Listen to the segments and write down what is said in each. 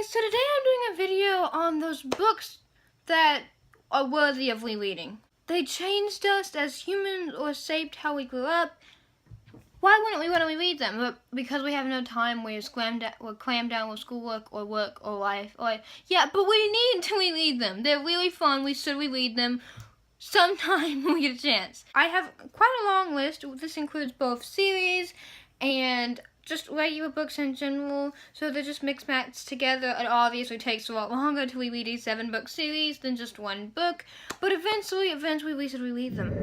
so today I'm doing a video on those books that are worthy of rereading. They changed us as humans or shaped how we grew up. Why wouldn't we want to reread them? But because we have no time, we're crammed down with schoolwork or work or life. Yeah, but we need to reread them. They're really fun. We should reread them sometime when we get a chance. I have quite a long list. This includes both series and just regular books in general, so they're just mixed matched together. It obviously takes a lot longer to reread a 7-book series than just one book, but eventually we should reread them.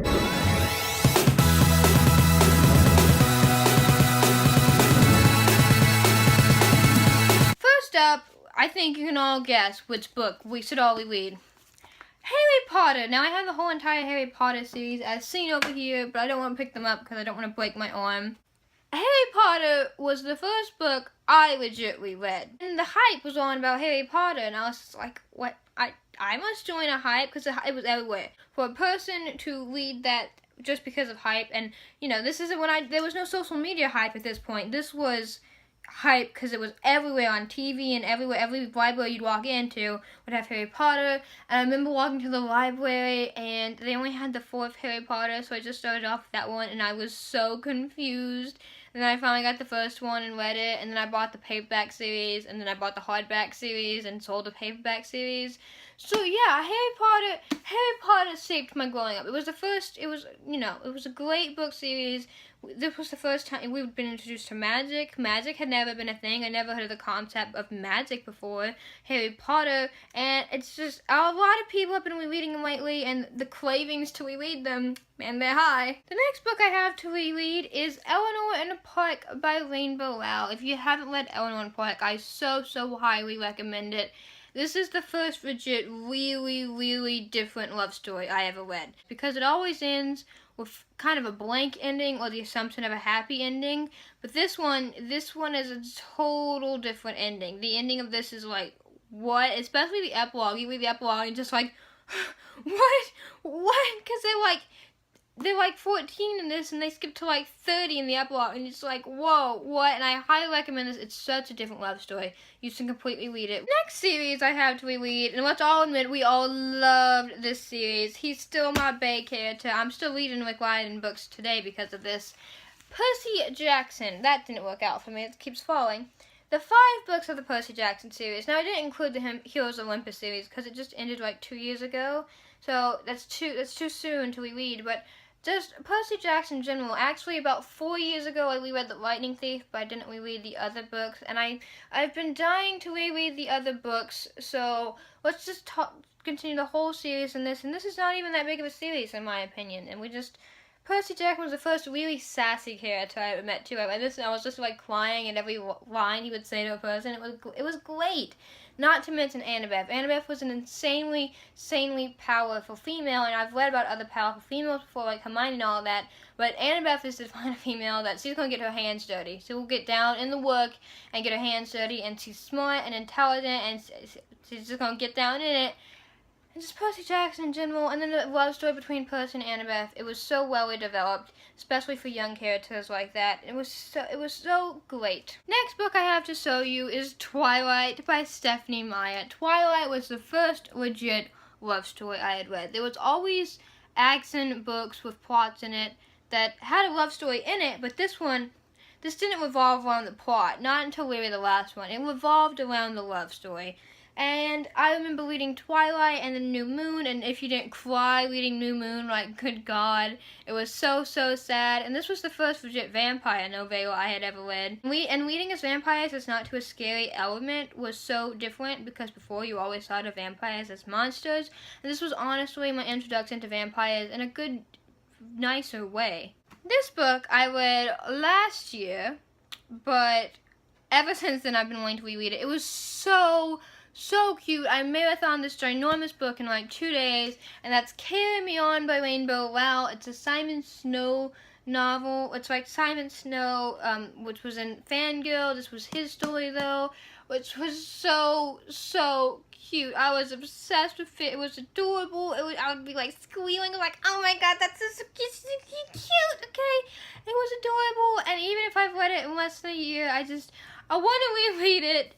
First up, I think you can all guess which book we should all reread. Harry Potter. Now I have the whole entire Harry Potter series as seen over here, but I don't want to pick them up because I don't want to break my arm. Harry Potter was the first book I legitimately read. And the hype was on about Harry Potter, and I was just like, what? I must join a hype, because it was everywhere. For a person to read that just because of hype, and, you know, this isn't there was no social media hype at this point. This was hype because it was everywhere on TV and everywhere. Every library you'd walk into would have Harry Potter. And I remember walking to the library and they only had the 4th Harry Potter, so I just started off with that one and I was so confused. And then I finally got the first one and read it, and then I bought the paperback series, and then I bought the hardback series and sold the paperback series. So yeah, Harry Potter shaped my growing up. It was a great book series. This was the first time we've been introduced to magic. Magic had never been a thing. I never heard of the concept of magic before Harry Potter, and it's just a lot of people have been rereading them lately, and the cravings to reread them, man, they're high. The next book I have to reread is Eleanor in the Park by Rainbow Rowell. If you haven't read Eleanor in the Park, I so highly recommend it. This is the first legit, really different love story I ever read, because it always ends with kind of a blank ending or the assumption of a happy ending. But this one is a total different ending. The ending of this is like, what? Especially the epilogue. You read the epilogue and just like, what? Because they're like 14 in this, and they skip to like 30 in the epilogue, and it's like, whoa, what? And I highly recommend this. It's such a different love story. You should completely read it. Next series I have to reread, and let's all admit, we all loved this series. He's still my bae character. I'm still reading Rick Riordan books today because of this. Percy Jackson. That didn't work out for me. It keeps falling. The 5 books of the Percy Jackson series. Now, I didn't include the Heroes of Olympus series because it just ended like 2 years ago, so that's too soon to reread, but just Percy Jackson in general. Actually, about 4 years ago, I reread The Lightning Thief, but I didn't reread the other books. And I've been dying to reread the other books, so let's just continue the whole series in this. And this is not even that big of a series, in my opinion. And Percy Jackson was the first really sassy character I ever met, too. I read this and I was just like crying at every line he would say to a person. It was great. Not to mention Annabeth. Annabeth was an insanely powerful female, and I've read about other powerful females before, like Hermione and all that, but Annabeth is the kind of female that she's going to get her hands dirty. She will get down in the work and get her hands dirty, and she's smart and intelligent, and she's just going to get down in it. And just Percy Jackson in general, and then the love story between Percy and Annabeth. It was so well developed, especially for young characters like that. It was so great. Next book I have to show you is Twilight by Stephenie Meyer. Twilight was the first legit love story I had read. There was always action books with plots in it that had a love story in it, but this didn't revolve around the plot, not until really the last one. It revolved around the love story. And I remember reading Twilight and then New Moon, and if you didn't cry reading New Moon, like, good God, it was so sad. And this was the first legit vampire novella I had ever read. And reading as vampires as not to a scary element was so different, because before you always thought of vampires as monsters, and this was honestly my introduction to vampires in a good, nicer way. This book I read last year, but ever since then I've been wanting to reread it. It was so cute. I marathoned this ginormous book in like 2 days, and that's Carry Me On by Rainbow Rowell. It's a Simon Snow novel. It's like Simon Snow, which was in Fangirl. This was his story though, which was so cute. I was obsessed with it. It was adorable. I would be like squealing like, oh my god, that's so cute, okay? It was adorable, and even if I've read it in less than a year, I want to reread it.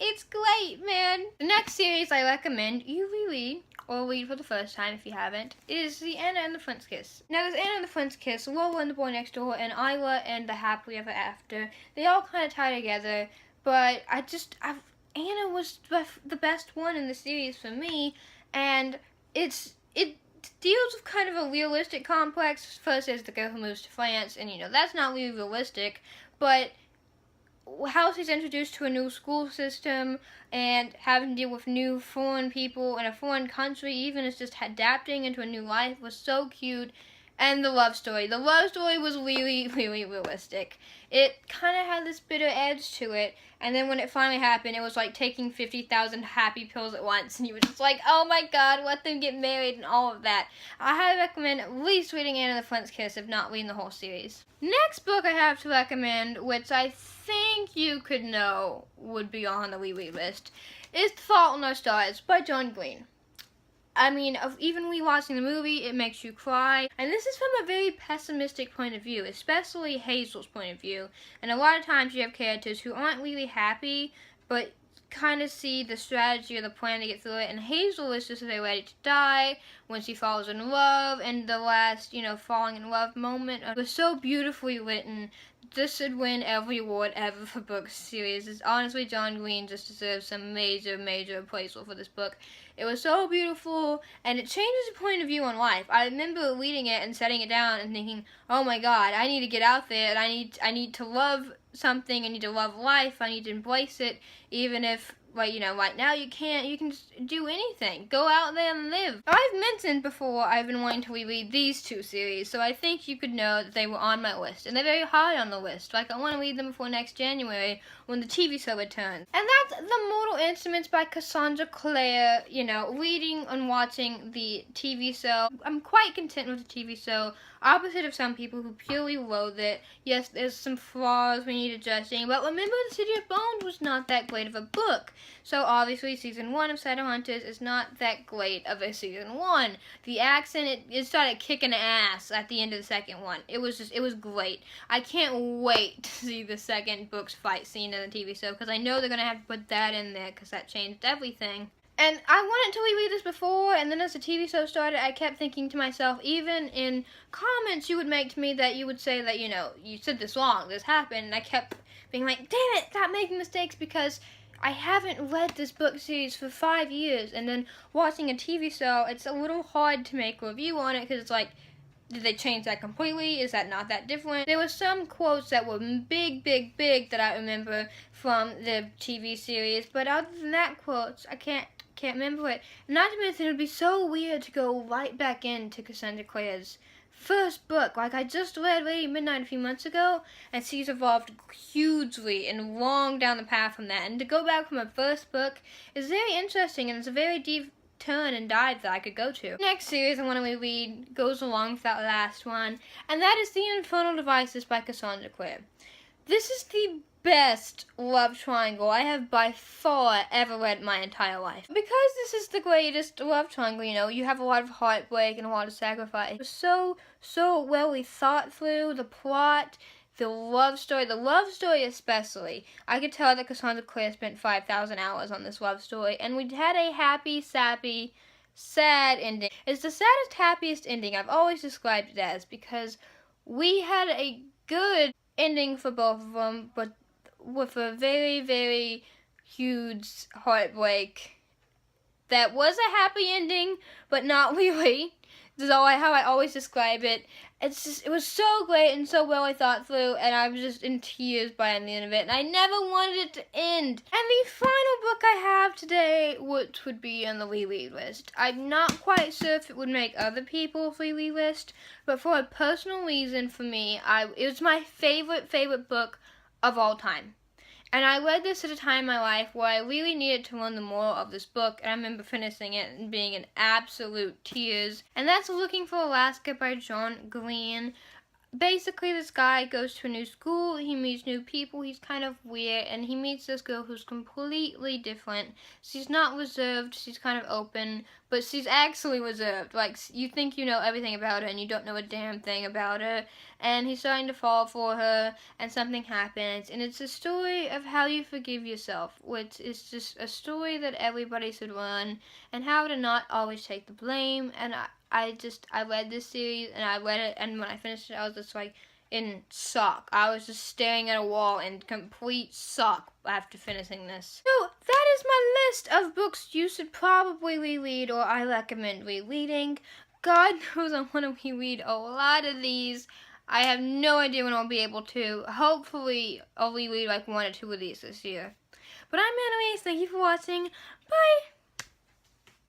It's great, man. The next series I recommend you reread, or read for the first time if you haven't, is The Anna and the Friend's Kiss. Now, there's Anna and the Friend's Kiss, Lola and the Boy Next Door, and Isla and the Happily Ever After. They all kind of tie together, but Anna was the best one in the series for me, and it deals with kind of a realistic complex. First, there's the girl who moves to France, and that's not really realistic, but how she's introduced to a new school system and having to deal with new foreign people in a foreign country, even as just adapting into a new life, was so cute. And the love story was really, really realistic. It kind of had this bitter edge to it, and then when it finally happened, it was like taking 50,000 happy pills at once, and you were just like, oh my god, let them get married and all of that. I highly recommend at least reading Anna and the Friend's Kiss, if not reading the whole series. Next book I have to recommend, which I think you could know would be on the reread list, is The Fault in Our Stars by John Green. I mean, even rewatching the movie, it makes you cry. And this is from a very pessimistic point of view, especially Hazel's point of view. And a lot of times you have characters who aren't really happy, but kind of see the strategy or the plan to get through it. And Hazel is just very ready to die when she falls in love. And the last, falling in love moment was so beautifully written. This should win every award ever for book series. Honestly, John Green just deserves some major, major appraisal for this book. It was so beautiful, and it changes your point of view on life. I remember reading it and setting it down and thinking, oh my god, I need to get out there, and I need to love something, I need to love life, I need to embrace it, even if, right now you can't, you can just do anything. Go out there and live. I've mentioned before I've been wanting to reread these two series, so I think you could know that they were on my list, and they're very high on the list. Like, I want to read them before next January when the TV show returns. And that's The Mortal Instruments by Cassandra Clare. Reading and watching the TV show, I'm quite content with the TV show, opposite of some people who purely loathe it. Yes, there's some flaws we need adjusting, but remember The City of Bones was not that great of a book. So obviously season 1 of Shadowhunters is not that great of a season 1. The accent, it started kicking ass at the end of the second one. It was great. I can't wait to see the second book's fight scene in the TV show, because I know they're going to have to put that in there, because that changed everything. And I wanted to reread this before, and then as the TV show started, I kept thinking to myself, even in comments you would make to me that you would say that, you said this wrong, this happened, and I kept being like, damn it, stop making mistakes, because I haven't read this book series for 5 years, and then watching a TV show, it's a little hard to make a review on it, because it's like, did they change that completely? Is that not that different? There were some quotes that were big, big, big that I remember from the TV series, but other than that quotes, I can't remember it. Not to mention, it would be so weird to go right back into Cassandra Clare's first book. Like, I just read Lady Midnight a few months ago, and she's evolved hugely and long down the path from that. And to go back from her first book is very interesting, and it's a very deep turn and dive that I could go to. Next series I want to reread goes along with that last one, and that is The Infernal Devices by Cassandra Clare. This is the best love triangle I have by far ever read in my entire life. Because this is the greatest love triangle, you have a lot of heartbreak and a lot of sacrifice. It was so well thought through, the plot, the love story especially. I could tell that Cassandra Clare spent 5,000 hours on this love story, and we had a happy, sappy, sad ending. It's the saddest, happiest ending I've always described it as, because we had a good ending for both of them, but with a very, very huge heartbreak that was a happy ending, but not really. This is how I always describe it. It was so great and so well thought through, and I was just in tears by the end of it, and I never wanted it to end. And the final book I have today, which would be on the reread list, I'm not quite sure if it would make other people's reread list, but for a personal reason for me, it was my favorite book of all time. And I read this at a time in my life where I really needed to learn the moral of this book, and I remember finishing it and being in absolute tears. And that's Looking for Alaska by John Green. Basically, this guy goes to a new school, he meets new people, he's kind of weird, and he meets this girl who's completely different. She's not reserved, she's kind of open, but she's actually reserved. Like, you think you know everything about her, and you don't know a damn thing about her. and he's starting to fall for her, and something happens, and it's a story of how you forgive yourself, which is just a story that everybody should learn, and how to not always take the blame. And I read this series, and I read it, and when I finished it, I was just like in shock. I was just staring at a wall in complete shock after finishing this. So that is my list of books you should probably reread, or I recommend rereading. God knows I want to reread a lot of these. I have no idea when I'll be able to. Hopefully I'll reread like 1 or 2 of these this year. But I'm Annalise. Thank you for watching. Bye!